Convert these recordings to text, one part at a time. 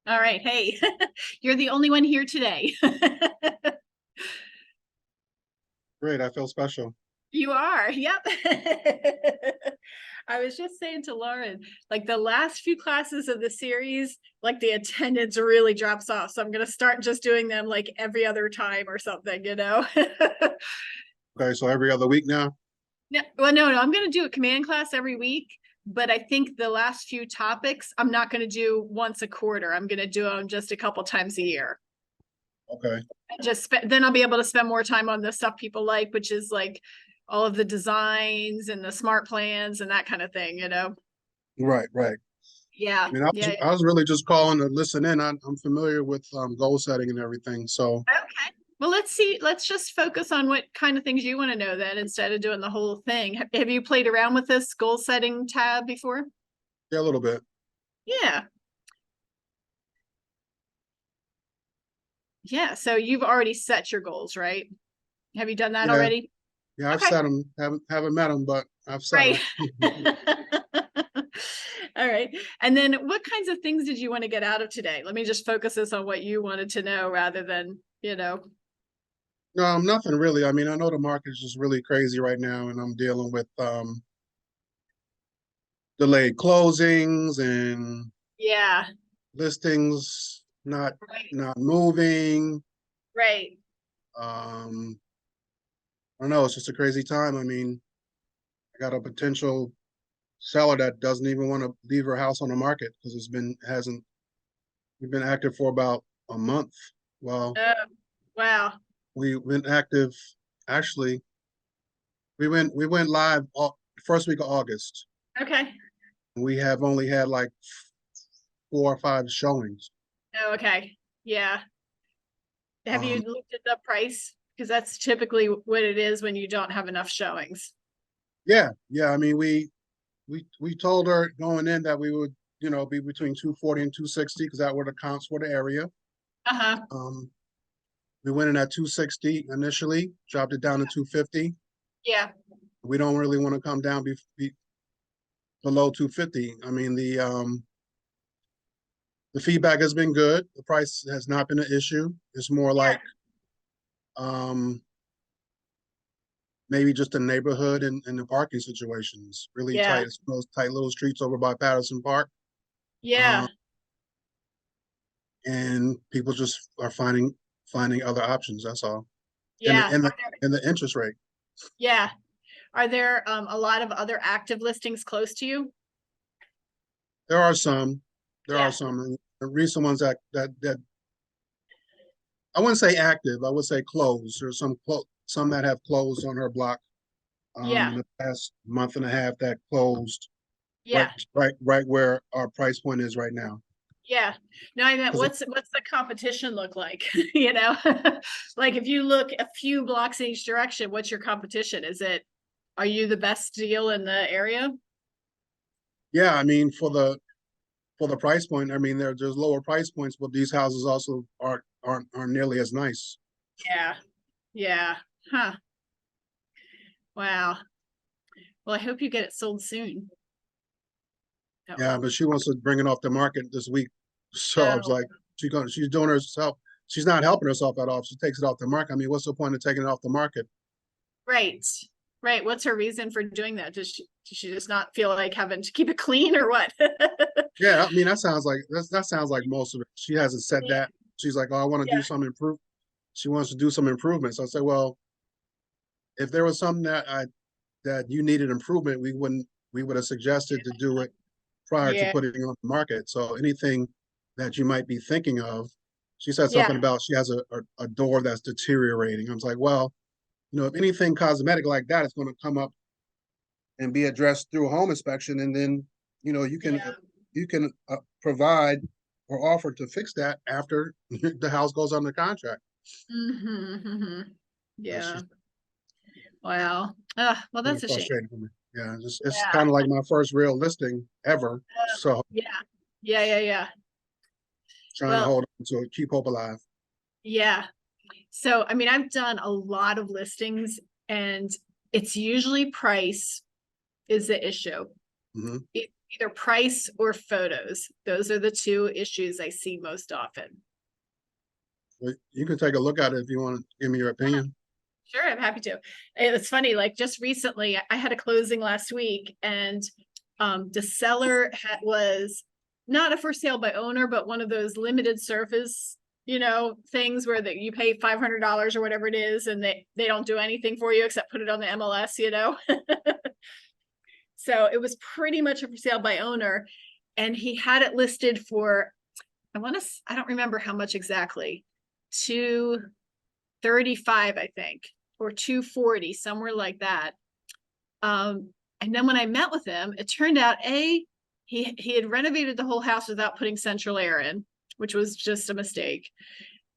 All right. Hey, you're the only one here today. Great, I feel special. You are. Yep. I was just saying to Lauren, like the last few classes of the series, like the attendance really drops off. So I'm going to start just doing them like every other time or something. Okay, so every other week now? No, well, no, I'm going to do a command class every week, but I think the last few topics I'm not going to do once a quarter. I'm going to do them just a couple times a year. Okay, Then I'll be able to spend more time on the stuff people like, which is like all of the designs and the smart plans and that kind of thing. right, right. Yeah, I mean, I was, yeah. I was really just calling to listen in. I'm familiar with goal setting and everything. So, Okay. Well, let's see. Let's just focus on what kind of things you want to know then instead of doing the whole thing. Have you played around with this goal setting tab before? yeah, a little bit. Yeah. Yeah. So you've already set your goals, right? Have you done that Yeah, already? yeah, I've Okay. set them. Haven't met them, but I've set Right. them. All right. And then what kinds of things did you want to get out of today? Let me just focus this on what you wanted to know rather than. No, nothing really. I mean, I know the market is just really crazy right now, and I'm dealing with delayed closings and Yeah. listings not Right. not moving. Right. Um, I don't know. It's just a crazy time. I mean, I got a potential seller that doesn't even want to leave her house on the market because hasn't we've been active for about a month. Well, Oh, wow. we've been active actually. We went live first week of August. Okay. We have only had like 4 or 5 showings. Oh, okay. Yeah. Have you Um, looked at the price? Because that's typically what it is when you don't have enough showings. yeah, yeah. I mean, we told her going in that we would, be between 240 and 260 because that were the comps for the area. Uh-huh. Um, we went in at 260 initially, dropped it down to 250. Yeah. We don't really want to come down below 250. I mean, the feedback has been good. The price has not been an issue. It's more Yeah. like um, maybe just the neighborhood and the parking situations. Really Yeah. tight, those tight little streets over by Patterson Park. Yeah. Um, and people just are finding other options. That's all. And the Yeah. and the and the interest rate. Yeah. Are there a lot of other active listings close to you? There are some. There are Yeah. some. The recent ones that I wouldn't say active. I would say closed. There's some that have closed on her block Yeah. in the past month and a half that closed right Yeah. right where our price point is right now. Yeah. No, I meant Because what's the competition look like? You know, like if you look a few blocks in each direction, what's your competition? Are you the best deal in the area? yeah, I mean for the price point, I mean there's lower price points, but these houses also aren't nearly as nice. Yeah. Yeah. Huh. Wow. Well, I hope you get it sold soon. Oh. Yeah, but she wants to bring it off the market this week. So I was Oh, like, she's doing herself. She's not helping herself at all. If she takes it off the market, I mean, what's the point of taking it off the market? right. Right. What's her reason for doing that? Does she just not feel like having to keep it clean or what? Yeah, I mean that sounds like most of it. She hasn't said Yeah. that. She's like, oh, I want to do Yeah. some improve. She wants to do some improvements. I said, well, if there was something that you needed improvement, we would have suggested to do it prior to Yeah. putting it on the market. So anything that you might be thinking of, she said Yeah. something about she has a door that's deteriorating. I was like, well, if anything cosmetic like that is going to come up and be addressed through a home inspection, and then Yeah. you can provide or offer to fix that after the house goes under contract. Hmm. That's Yeah. just Wow. Well, kind that's of a shame. frustrating for me. Yeah, it's Yeah. kind of like my first real listing ever. So Yeah. Yeah. Yeah. Yeah. trying to Well, hold on to keep hope alive. yeah. So, I mean, I've done a lot of listings and it's usually price is the issue. Hmm. either price or photos. Those are the two issues I see most often. But you can take a look at it if you want to give me your opinion. Sure, I'm happy to. It's funny, like just recently, I had a closing last week, and the seller was not a for sale by owner, but one of those limited service, things where that you pay $500 or whatever it is, and they don't do anything for you except put it on the MLS, So it was pretty much a for sale by owner, and he had it listed for, I don't remember how much exactly, 235, I think, or 240, somewhere like that. And then when I met with him, it turned out he had renovated the whole house without putting central air in, which was just a mistake.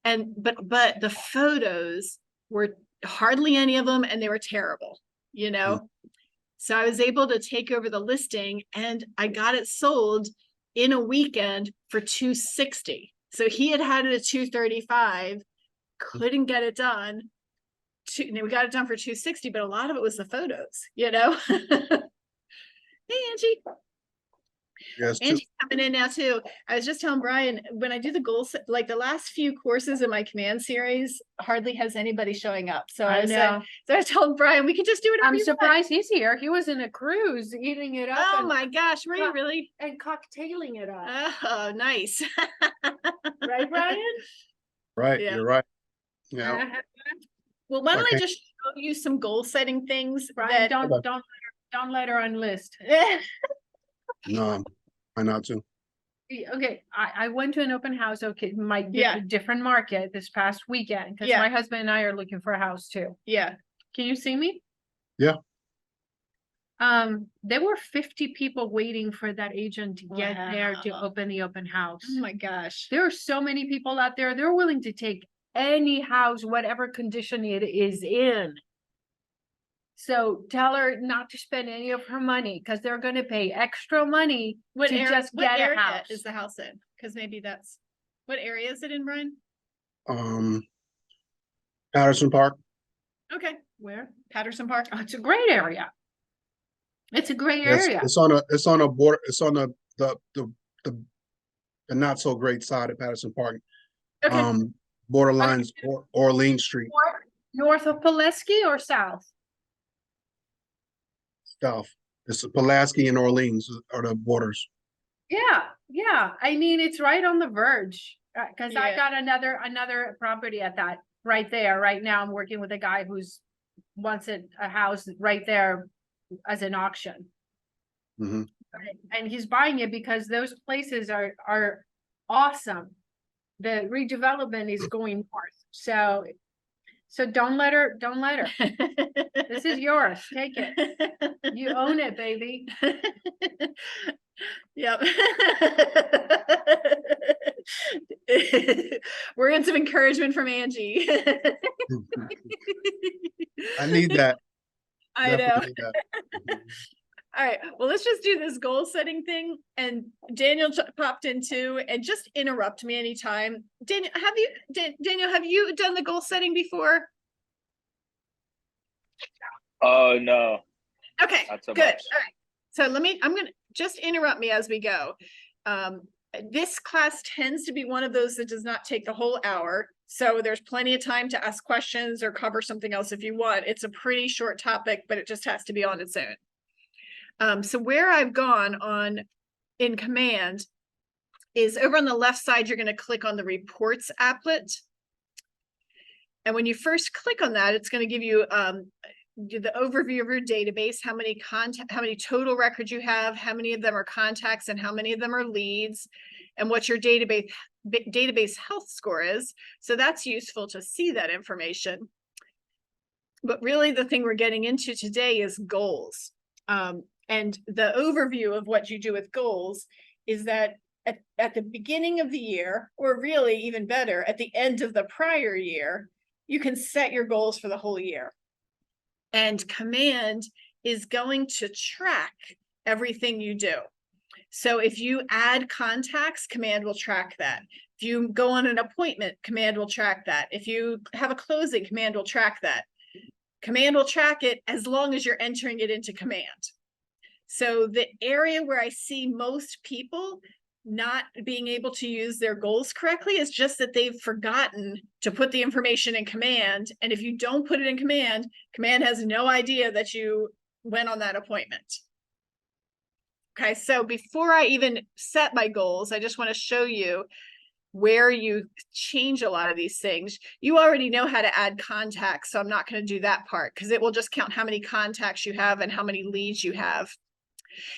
But the photos were hardly any of them, and they were terrible, So I was able to take over the listing, and I got it sold in a weekend for 260. So he had it at 235, couldn't get it done. We got it done for 260, but a lot of it was the photos, Hey, Angie. Yes, Angie's coming in now too. I was just telling Brian, when I do the goals, like the last few courses in my command series, hardly has anybody showing up. So I told Brian, we could just do it. I'm surprised he's here. He was in a cruise eating it up. Oh my gosh, were you really? And cocktailing it up. Oh, nice. Right, Brian? right. Yeah. You're right. Yeah. Well, why don't I Okay. just show you some goal setting things? Brian, that don't let her unlist. No, I not to. Okay, I went to an open house. Okay, my Yeah. different market this past weekend because Yeah. my husband and I are looking for a house too. Yeah. Can you see me? Yeah. There were 50 people waiting for that agent to get there to Wow. open the open house. Oh my gosh. There are so many people out there. They're willing to take any house, whatever condition it is in. So tell her not to spend any of her money because they're going to pay extra money What to area, just what get a area house. is the house in? Because maybe that's, what area is it in, Brian? Patterson Park. Okay, Where? Patterson Park. Oh, it's a great area. It's a great Yes, area. it's on a border. It's on the not so great side of Patterson Park. Okay, Borderlines Orleans Street North of Pulaski or south? south. It's Pulaski and Orleans are the borders. Yeah. I mean, it's right on the verge. Because I Yeah. got another property at that right there. Right now, I'm working with a guy who's wants a house right there as an auction. Mhm. And he's buying it because those places are awesome. The redevelopment is going north. So don't let her. This is yours. Take it. You own it, baby. Yep. We're in some encouragement from Angie. I need that. I know. Definitely need that. All right, well, let's just do this goal setting thing, and Daniel popped in too, and just interrupt me anytime. Daniel, have you done the goal setting before? Oh no, Okay, not so good. much. All right. So I'm gonna just interrupt me as we go. This class tends to be one of those that does not take the whole hour. So there's plenty of time to ask questions or cover something else if you want. It's a pretty short topic, but it just has to be on its own. So where I've gone in command is over on the left side, you're going to click on the reports applet. And when you first click on that, it's going to give you the overview of your database, how many total records you have, how many of them are contacts and how many of them are leads, and what your database health score is. So that's useful to see that information. But really the thing we're getting into today is goals. And the overview of what you do with goals is that at the beginning of the year, or really even better, at the end of the prior year, you can set your goals for the whole year. And command is going to track everything you do. So if you add contacts, command will track that. If you go on an appointment, command will track that. If you have a closing, command will track that. Command will track it as long as you're entering it into command. So the area where I see most people not being able to use their goals correctly is just that they've forgotten to put the information in command. And if you don't put it in command, command has no idea that you went on that appointment. Okay, so before I even set my goals, I just want to show you where you change a lot of these things. You already know how to add contacts, so I'm not going to do that part because it will just count how many contacts you have and how many leads you have.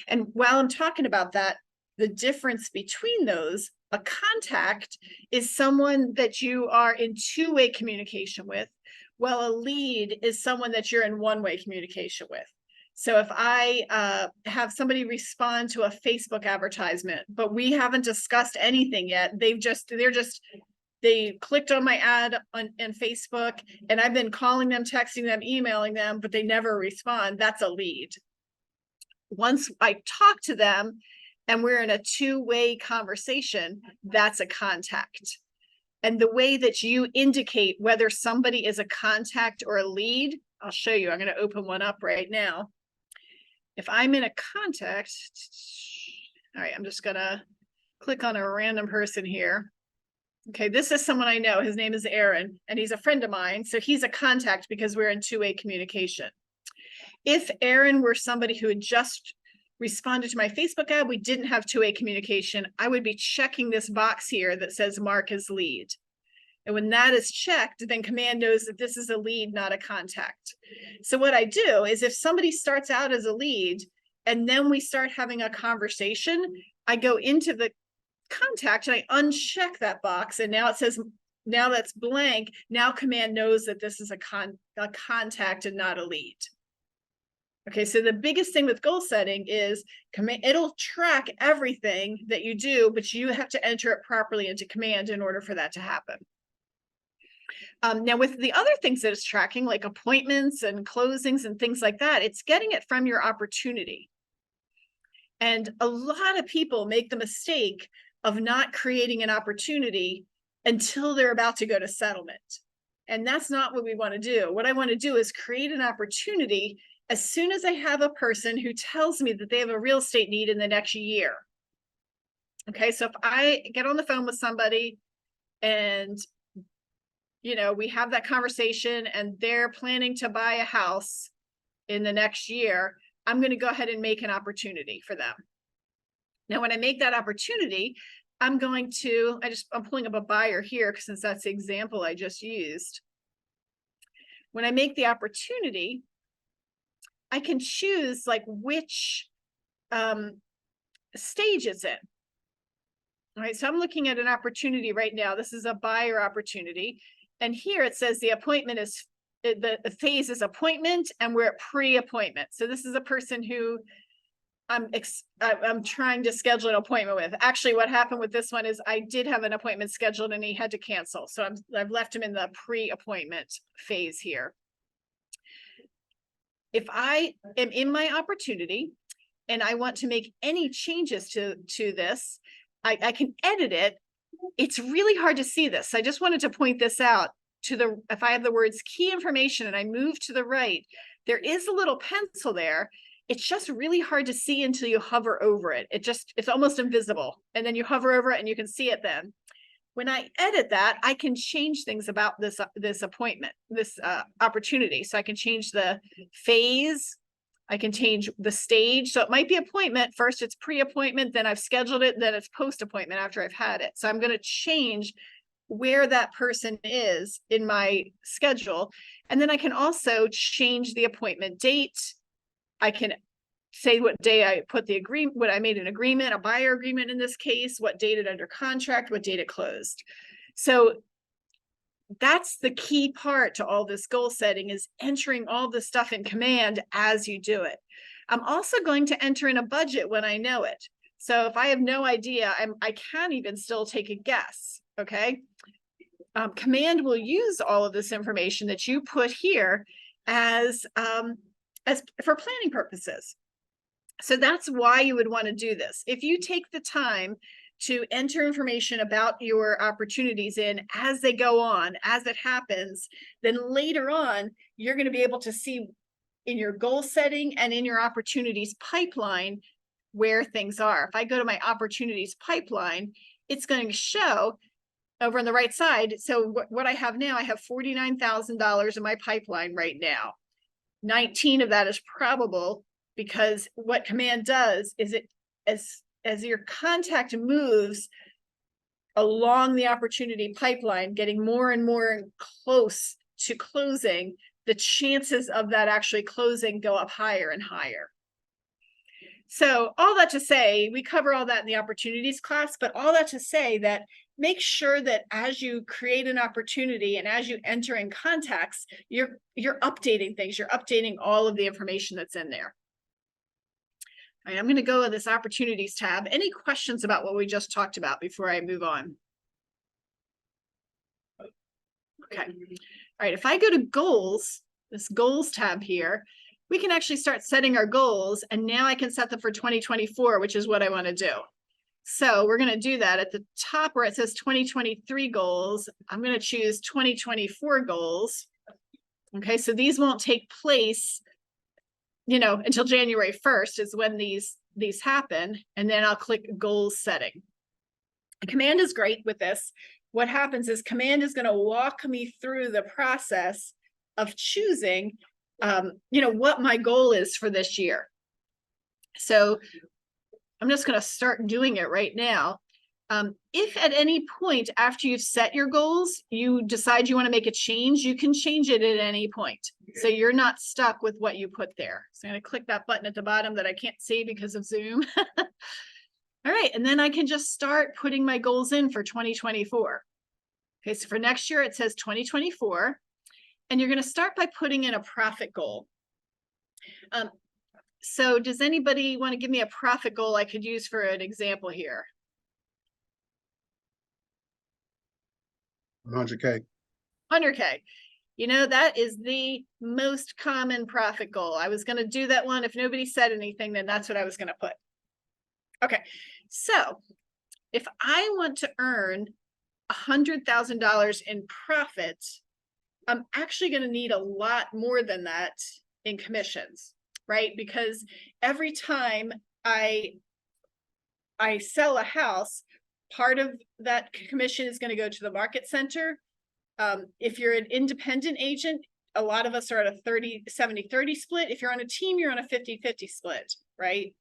And while I'm talking about that, the difference between those, a contact is someone that you are in two-way communication with, while a lead is someone that you're in one-way communication with. So if I have somebody respond to a Facebook advertisement, but we haven't discussed anything yet, they clicked on my ad on Facebook, and I've been calling them, texting them, emailing them, but they never respond, that's a lead. Once I talk to them and we're in a two-way conversation, that's a contact. And the way that you indicate whether somebody is a contact or a lead, I'll show you. I'm going to open one up right now. If I'm in a contact, all right, I'm just going to click on a random person here. Okay, this is someone I know. His name is Aaron, and he's a friend of mine. So he's a contact because we're in two-way communication. If Aaron were somebody who had just responded to my Facebook ad, we didn't have two-way communication, I would be checking this box here that says mark as lead. And when that is checked, then command knows that this is a lead, not a contact. So what I do is if somebody starts out as a lead and then we start having a conversation, I go into the contact and I uncheck that box, and now it says, now that's blank. Now command knows that this is a contact and not a lead. Okay, so the biggest thing with goal setting is it'll track everything that you do, but you have to enter it properly into command in order for that to happen. Now with the other things that it's tracking, like appointments and closings and things like that, it's getting it from your opportunity. And a lot of people make the mistake of not creating an opportunity until they're about to go to settlement. And that's not what we want to do. What I want to do is create an opportunity as soon as I have a person who tells me that they have a real estate need in the next year. Okay, so if I get on the phone with somebody and we have that conversation and they're planning to buy a house in the next year, I'm going to go ahead and make an opportunity for them. Now, when I make that opportunity, I'm pulling up a buyer here since that's the example I just used. When I make the opportunity, I can choose like which stage it's in. All right, so I'm looking at an opportunity right now. This is a buyer opportunity. And here it says the appointment is, the phase is appointment, and we're at pre-appointment. So this is a person who I'm trying to schedule an appointment with. Actually, what happened with this one is I did have an appointment scheduled and he had to cancel. So I've left him in the pre-appointment phase here. If I am in my opportunity and I want to make any changes to this, I can edit it. It's really hard to see this. I just wanted to point this out if I have the words key information and I move to the right, there is a little pencil there. It's just really hard to see until you hover over it. It's almost invisible. And then you hover over it and you can see it then. When I edit that, I can change things about this appointment, this opportunity. So I can change the phase, I can change the stage. So it might be appointment. First it's pre-appointment, then I've scheduled it, then it's post-appointment after I've had it. So I'm going to change where that person is in my schedule. And then I can also change the appointment date. I can say what day I put the agreement, what I made an agreement, a buyer agreement in this case, what date it under contract, what date it closed. So that's the key part to all this goal setting, is entering all the stuff in command as you do it. I'm also going to enter in a budget when I know it. So if I have no idea, I can even still take a guess. Okay. Command will use all of this information that you put here as for planning purposes. So that's why you would want to do this. If you take the time to enter information about your opportunities in as they go on, as it happens, then later on, you're going to be able to see in your goal setting and in your opportunities pipeline where things are. If I go to my opportunities pipeline, it's going to show over on the right side. So what I have now, I have $49,000 in my pipeline right now. 19 of that is probable, because what Command does is it, as your contact moves along the opportunity pipeline, getting more and more close to closing, the chances of that actually closing go up higher and higher. So all that to say, we cover all that in the opportunities class, but all that to say that make sure that as you create an opportunity and as you enter in contacts, you're updating things, you're updating all of the information that's in there. All right, I'm going to go to this opportunities tab. Any questions about what we just talked about before I move on? Okay. All right, if I go to goals, this goals tab here, we can actually start setting our goals, and now I can set them for 2024, which is what I want to do. So we're going to do that at the top where it says 2023 goals. I'm going to choose 2024 goals. Okay, so these won't take place, you know, until January 1st is when these happen, and then I'll click goals setting. Command is great with this. What happens is Command is going to walk me through the process of choosing you know, what my goal is for this year. So I'm just going to start doing it right now. If at any point after you've set your goals, you decide you want to make a change, you can change it at any point. So you're not stuck with what you put there. So I'm going to click that button at the bottom that I can't see because of Zoom. All right, and then I can just start putting my goals in for 2024. Okay, so for next year, it says 2024. And you're going to start by putting in a profit goal. So does anybody want to give me a profit goal I could use for an example here? 100K. 100K. You know, that is the most common profit goal. I was going to do that one. If nobody said anything, then that's what I was going to put. Okay, so if I want to earn $100,000 in profit, I'm actually going to need a lot more than that in commissions, right? Because every time I sell a house, part of that commission is going to go to the market center. If you're an independent agent, a lot of us are at a 70-30 split. If you're on a team, you're on a 50-50 split, right?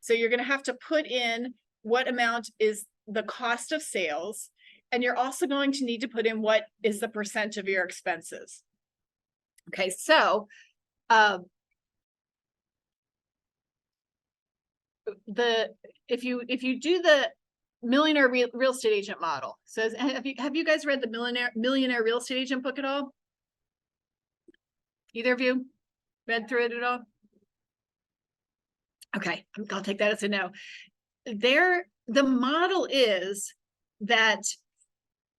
So you're going to have to put in what amount is the cost of sales. And you're also going to need to put in what is the percent of your expenses. Okay, so if you do the millionaire real estate agent model, so have you guys read the millionaire real estate agent book at all? Either of you read through it at all? Okay, I'll take that as a no. The model is that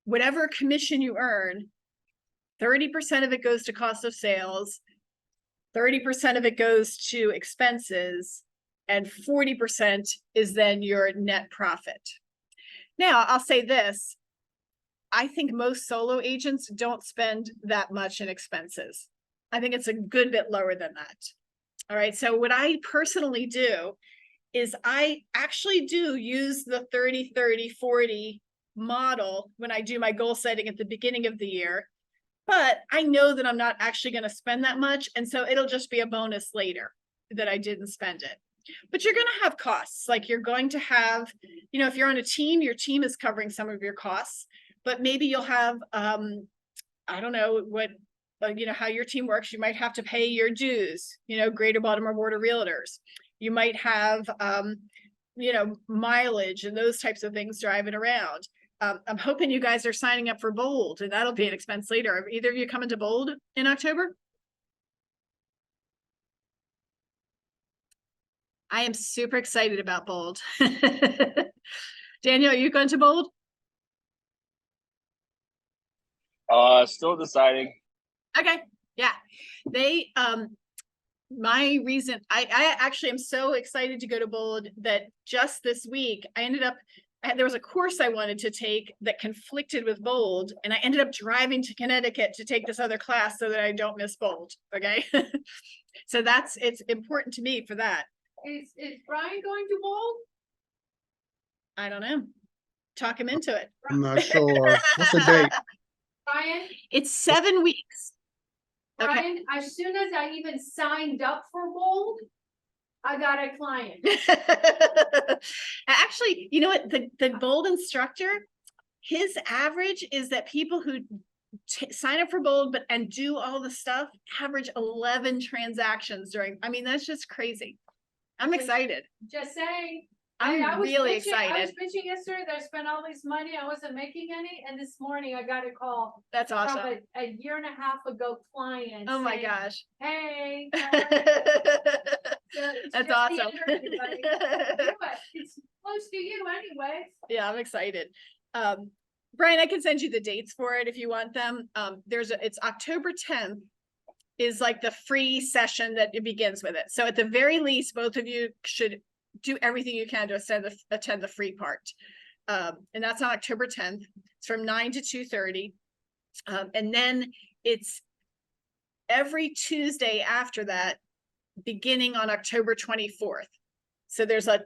whatever commission you earn, 30% of it goes to cost of sales, 30% of it goes to expenses, and 40% is then your net profit. Now, I'll say this. I think most solo agents don't spend that much in expenses. I think it's a good bit lower than that. All right, so what I personally do is I actually do use the 30-30-40 model when I do my goal setting at the beginning of the year, but I know that I'm not actually going to spend that much, and so it'll just be a bonus later that I didn't spend it. But you're going to have costs, like you're going to have, you know, if you're on a team, your team is covering some of your costs, but maybe you'll have I don't know what you know how your team works. You might have to pay your dues, you know, Greater Baltimore Board of Realtors. You might have you know, mileage and those types of things driving around. I'm hoping you guys are signing up for Bold, and that'll be an expense later. Are either of you coming to Bold in October? I am super excited about Bold. Daniel, are you going to Bold? Still deciding. Okay, yeah. They my reason I actually am so excited to go to Bold that just this week I ended up there was a course I wanted to take that conflicted with bold, and I ended up driving to Connecticut to take this other class so that I don't miss bold, okay? So it's important to me for that. Is Brian going to bowl? I don't know. Talk him into it. I'm not sure. What's the date? Brian, It's 7 weeks. Okay. Brian, as soon as I even signed up for bold, I got a client. Actually, you know what? The bold instructor, his average is that people who sign up for bold and do all the stuff average 11 transactions during. I mean, that's just crazy. I'm excited. Just saying. I'm I was really bitching- I excited. was bitching yesterday that I spent all this money, I wasn't making any, and this morning I got a call That's from awesome. a year and a half ago client. Oh my saying, gosh. Hey. That's awesome. It's close to you anyway. Yeah, I'm excited. Brian, I can send you the dates for it if you want them. It's October 10th is like the free session that it begins with it. So at the very least, both of you should do everything you can to attend the free part. And that's on October 10th. It's from 9 to 2:30. And then it's every Tuesday after that, beginning on October 24th. So there's a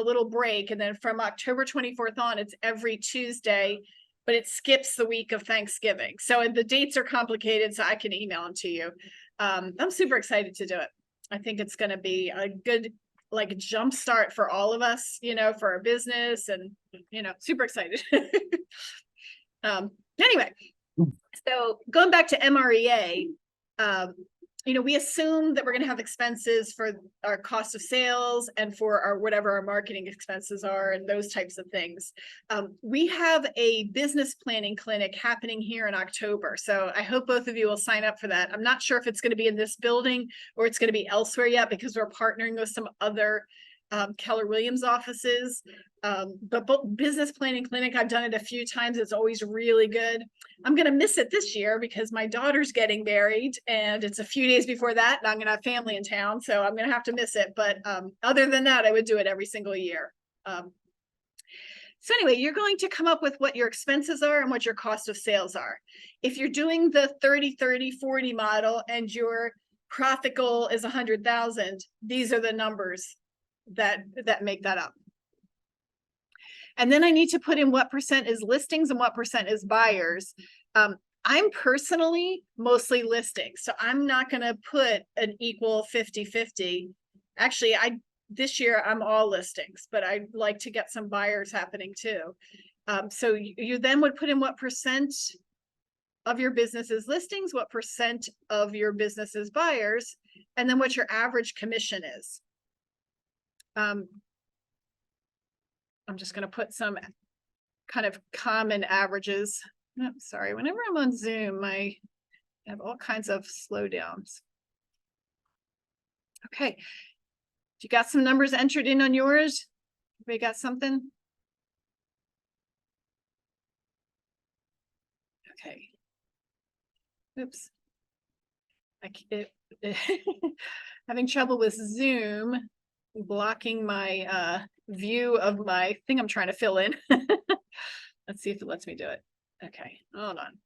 little break, and then from October 24th on, it's every Tuesday, but it skips the week of Thanksgiving. So the dates are complicated, so I can email them to you. I'm super excited to do it. I think it's going to be a good like jump start for all of us, for our business, and super excited. Anyway, so going back to MREA, we assume that we're going to have expenses for our cost of sales and for our whatever our marketing expenses are and those types of things. We have a business planning clinic happening here in October. So I hope both of you will sign up for that. I'm not sure if it's going to be in this building or it's going to be elsewhere yet, because we're partnering with some other Keller Williams offices. But business planning clinic, I've done it a few times. It's always really good. I'm going to miss it this year because my daughter's getting married and it's a few days before that, and I'm going to have family in town. So I'm going to have to miss it. But other than that, I would do it every single year. So anyway, you're going to come up with what your expenses are and what your cost of sales are. If you're doing the 30-30-40 model and your profit goal is 100,000, these are the numbers that make that up. And then I need to put in what percent is listings and what percent is buyers. I'm personally mostly listings, so I'm not going to put an equal 50-50. Actually, this year I'm all listings, but I'd like to get some buyers happening too. So you then would put in what percent of your business is listings, what percent of your business is buyers, and then what your average commission is. I'm just going to put some kind of common averages. Oh, sorry, whenever I'm on Zoom, I have all kinds of slowdowns. Okay, you got some numbers entered in on yours? Everybody got something? Okay. Oops. Having trouble with Zoom blocking my view of my thing I'm trying to fill in. Let's see if it lets me do it. Okay, hold on.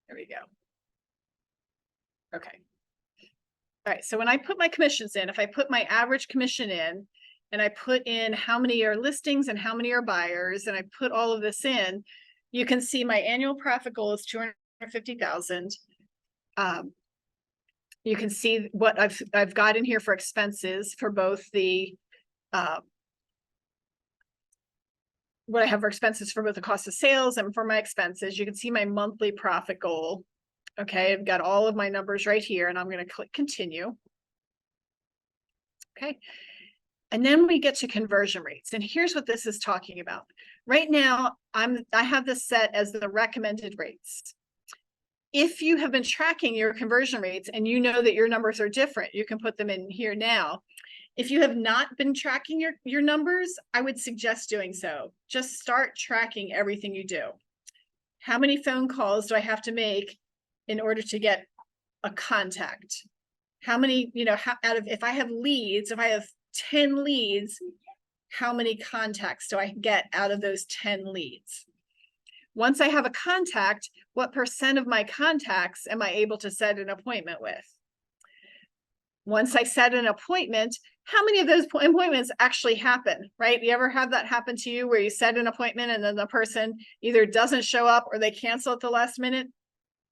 There we go. Okay. All right, so when I put my commissions in, if I put my average commission in and I put in how many are listings and how many are buyers, and I put all of this in, you can see my annual profit goal is 250,000. You can see what I've got in here for expenses for both the what I have for expenses for both the cost of sales and for my expenses. You can see my monthly profit goal. Okay, I've got all of my numbers right here, and I'm going to click continue. Okay, and then we get to conversion rates, and here's what this is talking about. Right now, I have this set as the recommended rates. If you have been tracking your conversion rates and you know that your numbers are different, you can put them in here now. If you have not been tracking your numbers, I would suggest doing so. Just start tracking everything you do. How many phone calls do I have to make in order to get a contact? How many, if I have leads, if I have 10 leads, how many contacts do I get out of those 10 leads? Once I have a contact, what percent of my contacts am I able to set an appointment with? Once I set an appointment, how many of those appointments actually happen, right? You ever have that happen to you where you set an appointment and then the person either doesn't show up or they cancel at the last minute?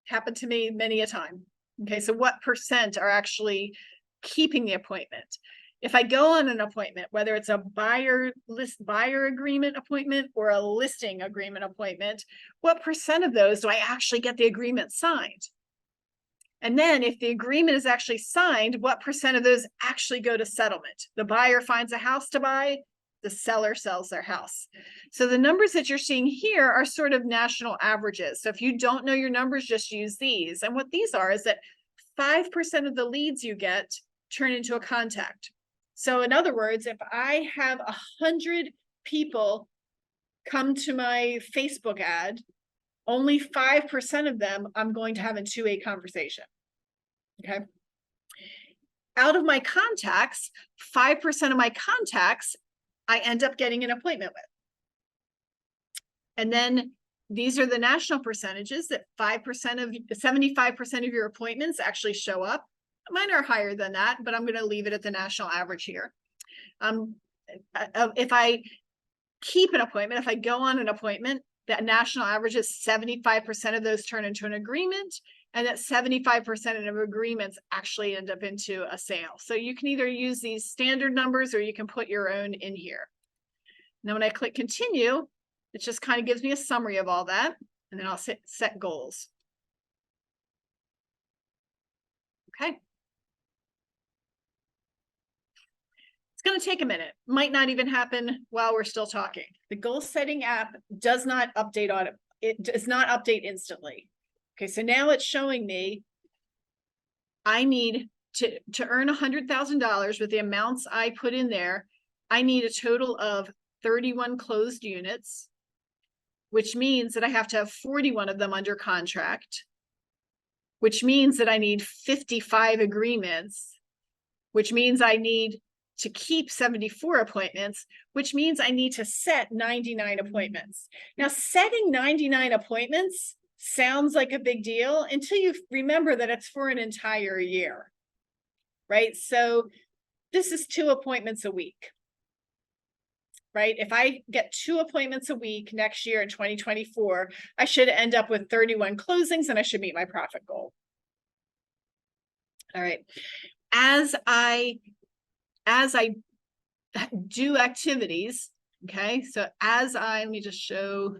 Happened to me many a time. Okay, so what percent are actually keeping the appointment? If I go on an appointment, whether it's a buyer agreement appointment or a listing agreement appointment, what percent of those do I actually get the agreement signed? And then if the agreement is actually signed, what percent of those actually go to settlement? The buyer finds a house to buy, the seller sells their house. So the numbers that you're seeing here are sort of national averages. So if you don't know your numbers, just use these. And what these are is that 5% of the leads you get turn into a contact. So in other words, if I have 100 people come to my Facebook ad, only 5% of them I'm going to have a two-way conversation. Okay. Out of my contacts, 5% of my contacts I end up getting an appointment with. And then these are the national percentages that 75% of your appointments actually show up. Mine are higher than that, but I'm going to leave it at the national average here. If I keep an appointment, if I go on an appointment, that national average is 75% of those turn into an agreement, and that 75% of agreements actually end up into a sale. So you can either use these standard numbers or you can put your own in here. Now, when I click continue, it just kind of gives me a summary of all that, and then I'll set goals. Okay. It's going to take a minute. Might not even happen while we're still talking. The goal setting app does not update it does not update instantly. Okay, so now it's showing me I need to earn $100,000 with the amounts I put in there. I need a total of 31 closed units, which means that I have to have 41 of them under contract, which means that I need 55 agreements, which means I need to keep 74 appointments, which means I need to set 99 appointments. Now, setting 99 appointments sounds like a big deal until you remember that it's for an entire year, right? So this is 2 appointments a week, right? If I get 2 appointments a week next year in 2024, I should end up with 31 closings and I should meet my profit goal. All right. As I do activities, okay, so let me just show,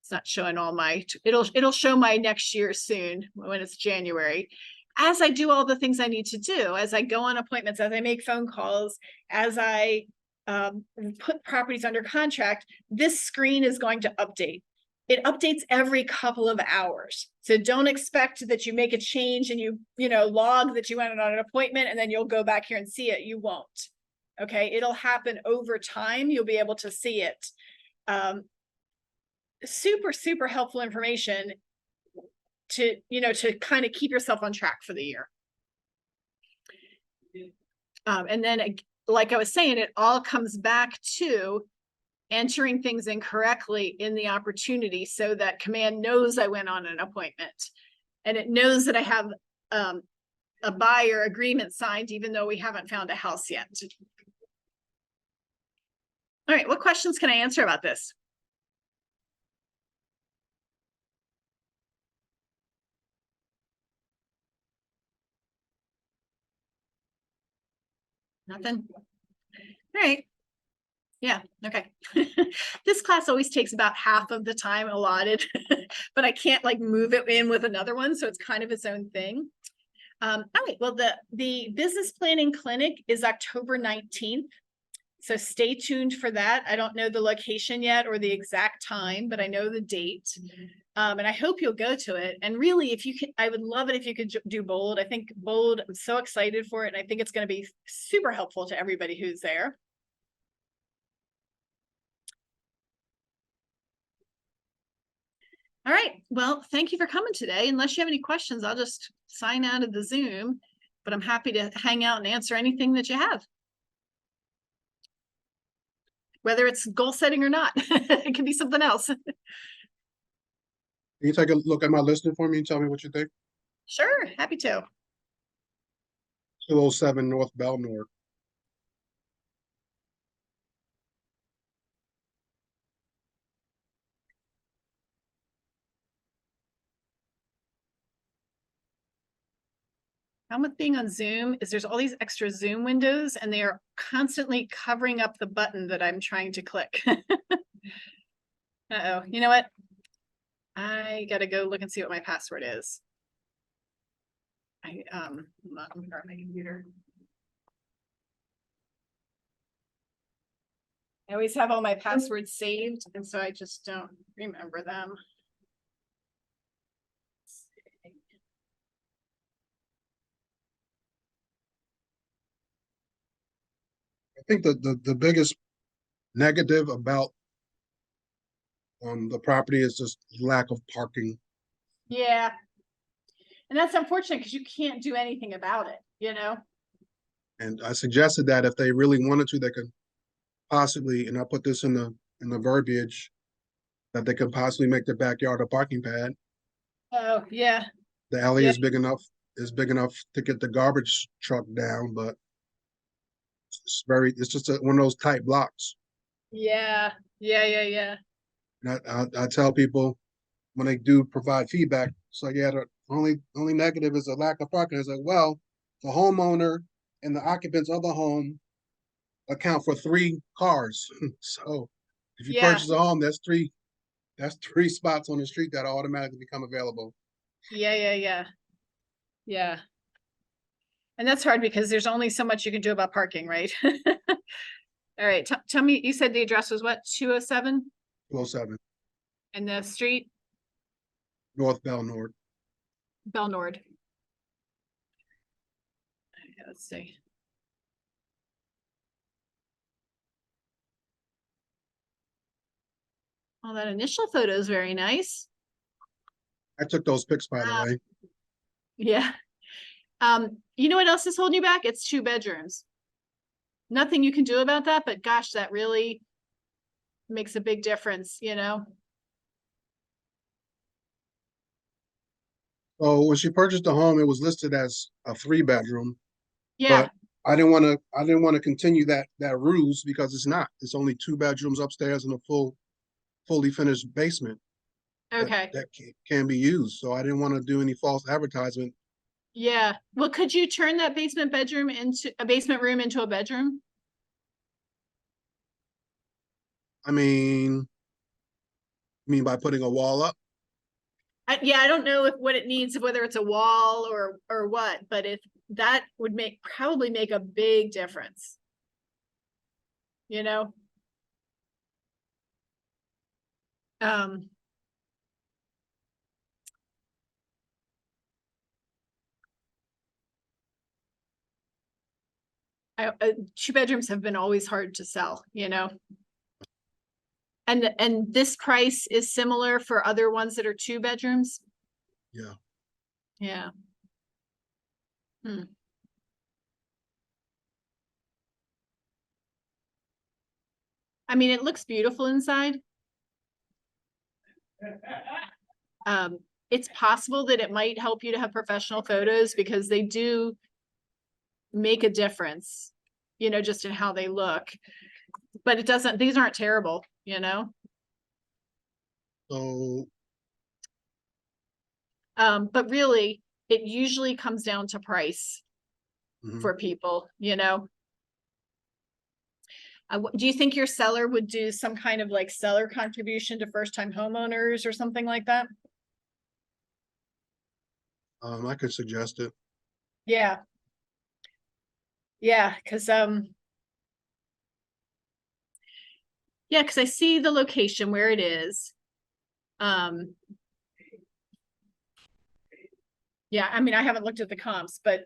it's not showing all my, it'll show my next year soon when it's January. As I do all the things I need to do, as I go on appointments, as I make phone calls, as I put properties under contract, this screen is going to update. It updates every couple of hours. So don't expect that you make a change and you log that you went on an appointment and then you'll go back here and see it. You won't. Okay. It'll happen over time. You'll be able to see it. Super, super helpful information to kind of keep yourself on track for the year. And then, like I was saying, it all comes back to entering things incorrectly in the opportunity so that Command knows I went on an appointment and it knows that I have a buyer agreement signed, even though we haven't found a house yet. All right, what questions can I answer about this? Nothing? All right. Yeah, okay. This class always takes about half of the time allotted, but I can't like move it in with another one, so it's kind of its own thing. All right, well, the business planning clinic is October 19th, so stay tuned for that. I don't know the location yet or the exact time, but I know the date. And I hope you'll go to it. And really, if you can, I would love it if you could do Bold. I think Bold, I'm so excited for it, and I think it's going to be super helpful to everybody who's there. All right, well, thank you for coming today. Unless you have any questions, I'll just sign out of the Zoom, but I'm happy to hang out and answer anything that you have. whether it's goal setting or not. It can be something else. Can you take a look at my listing for me and tell me what you think? Sure, happy to. 207 North Belnord. Problem with being on Zoom is there's all these extra Zoom windows and they are constantly covering up the button that I'm trying to click. Uh-oh, you know what? I gotta go look and see what my password is. I'm not on my computer. I always have all my passwords saved, and so I just don't remember them. I think the biggest negative about the property is just lack of parking. Yeah. And that's unfortunate because you can't do anything about it, you know? And I suggested that if they really wanted to, they could possibly, and I put this in the verbiage, that they could possibly make their backyard a parking pad. Oh, yeah. The alley Yeah. is big enough to get the garbage truck down, but it's just one of those tight blocks. Yeah. Yeah. And I tell people when they do provide feedback, it's like, yeah, the only negative is a lack of parking. It's like, well, the homeowner and the occupants of the home account for 3 cars. So if you Yeah. purchase a home, that's three spots on the street that automatically become available. Yeah. And that's hard because there's only so much you can do about parking, right? All right, tell me, you said the address was what, 207? 207 And the street? North Belnord. Belnord. Okay, let's see. Oh, that initial photo is very nice. I took those pics, by the way. Yeah. You know what else is holding you back? It's 2 bedrooms. Nothing you can do about that, but gosh, that really makes a big difference, you know? So when she purchased the home, it was listed as a 3-bedroom, Yeah, but I didn't want to continue that ruse because it's not. It's only 2 bedrooms upstairs and a fully finished basement. okay. That can be used. So I didn't want to do any false advertisement. Yeah. Well, could you turn that basement room into a bedroom? I mean by putting a wall up? Yeah, I don't know what it needs, whether it's a wall or what, but if that would probably make a big difference. You know? I 2 bedrooms have been always hard to sell, you know? And this price is similar for other ones that are 2 bedrooms? Yeah. Yeah. I mean, it looks beautiful inside. It's possible that it might help you to have professional photos because they do make a difference, you know, just in how they look. But these aren't terrible, you know? So But really, it usually comes down to price mhm. for people, you know? Do you think your seller would do some kind of like seller contribution to first-time homeowners or something like that? I could suggest it. Yeah. Yeah, because I see the location where it is. Yeah, I mean, I haven't looked at the comps, but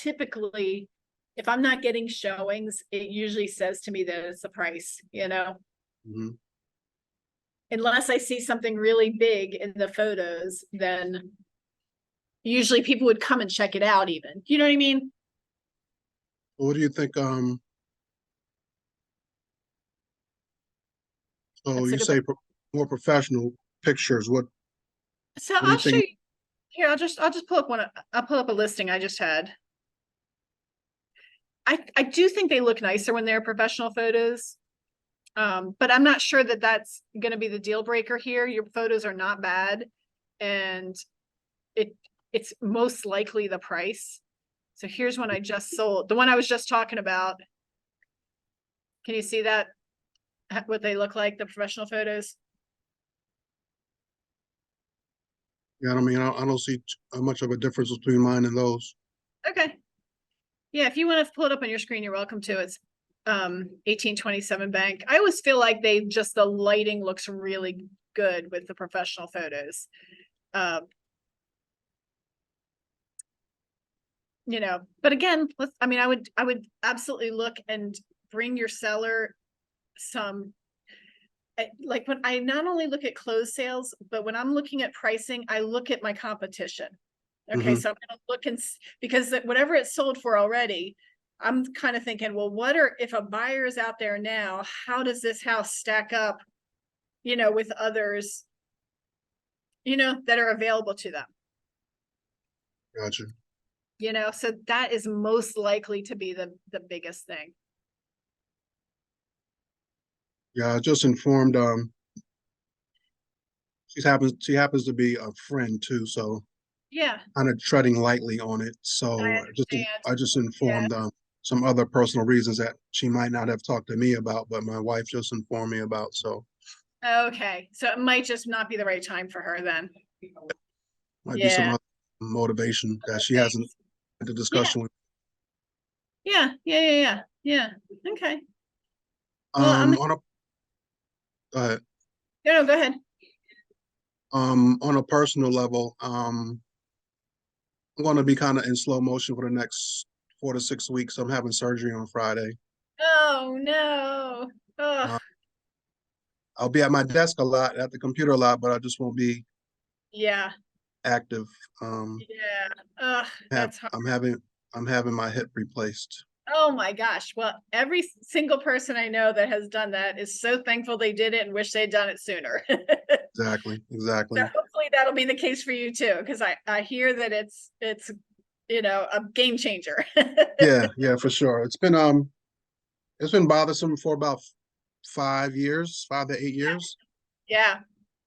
typically, if I'm not getting showings, it usually says to me that it's the price, you know? Mhm. Unless I see something really big in the photos, then usually people would come and check it out even. You know what I mean? What do you think? So That's a you good say more professional pictures, So do you I'll show think? you, here, I'll just pull up I'll pull up a listing I just had. I do think they look nicer when they're professional photos. But I'm not sure that that's gonna be the deal breaker here. Your photos are not bad. And it's most likely the price. So here's one I just sold, the one I was just talking about. Can you see that? What they look like, the professional photos? Yeah, I mean, I don't see much of a difference between mine and those. Okay. Yeah, if you want to pull it up on your screen, you're welcome to. It's 1827 Bank. I always feel like the lighting looks really good with the professional photos. You know, but again, I would absolutely look and bring your seller some. Like when I not only look at closed sales, but when I'm looking at pricing, I look at my competition. Okay, Mhm. so I'm gonna look because whatever it's sold for already, I'm kind of thinking, well, if a buyer is out there now, how does this house stack up, with others, that are available to them? Gotcha. So that is most likely to be the biggest thing. Yeah, I just informed, she happens to be a friend too, so Yeah, kind of treading lightly on it. I So understand. I just Yeah. informed, some other personal reasons that she might not have talked to me about, but my wife just informed me about, so Okay, so it might just not be the right time for her then. might be some Yeah. other motivation that she Thanks. hasn't had the Yeah, discussion with. yeah. Okay. Well, On a, uh, no, go ahead. on a personal level, I'm gonna be kind of in slow motion for the next 4 to 6 weeks. I'm having surgery on Friday. Oh, no. Uh, Oh, I'll be at my desk a lot, at the computer a lot, but I just won't be yeah, active. Um, yeah. Ugh, that's hard. I'm having my hip replaced. Oh my gosh. Well, every single person I know that has done that is so thankful they did it and wish they'd done it sooner. Exactly, So exactly. hopefully that'll be the case for you too, because I hear that it's a game changer. Yeah, yeah, for sure. It's been bothersome for about 5 years, 5 to 8 years. Yeah,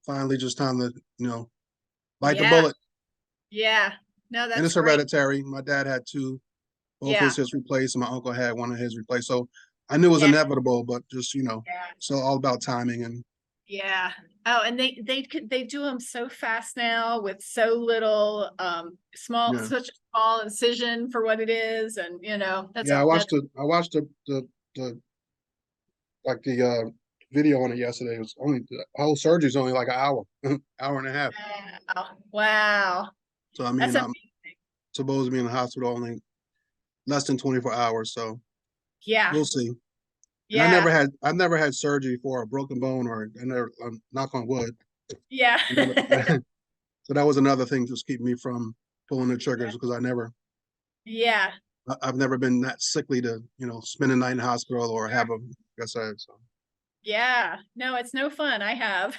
Finally, just time to, bite the yeah, bullet. yeah. No, And that's it's great. hereditary. My dad had both Yeah, his hips replaced, and my uncle had one of his replaced. So I knew it was yeah, inevitable, but just, yeah, so all about timing and yeah. Oh, and they do them so fast now with so little yeah. such a small incision for what it is, and that's Yeah, all that's I watched the like the video on it yesterday. It was only the whole surgery is only like an hour, hour and a half. wow. Wow. So I That's mean, I'm amazing. supposed to be in the hospital only less than 24 hours. So Yeah, we'll see. And yeah, I've never had surgery for a broken bone or I never, knock on wood. yeah. I never, so that was another thing just keeping me from pulling the triggers because Yeah, I've never been that sickly to, spend a night in the hospital or have a, like I said, so. yeah. No, it's no fun. I have.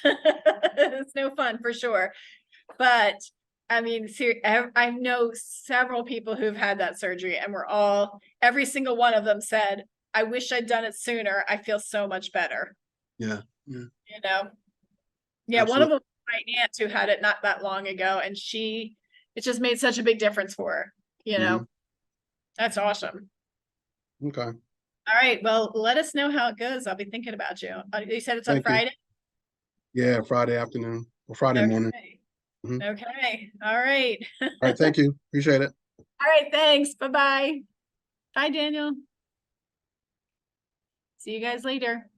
It's no fun for sure. But I mean, I know several people who've had that surgery and every single one of them said, I wish I'd done it sooner. I feel so much better. Yeah, yeah, You know? Yeah, one of absolutely. them, my aunt who had it not that long ago, and it just made such a big difference for her, you Mhm. know? That's awesome. Okay, All right, well, let us know how it goes. I'll be thinking about you. You said it's on thank you. Friday? Yeah, Friday afternoon or Friday morning. Okay. Mhm. Okay, all right. All right, thank you. Appreciate it. All right, thanks. Bye-bye. Bye, Daniel. See you guys later.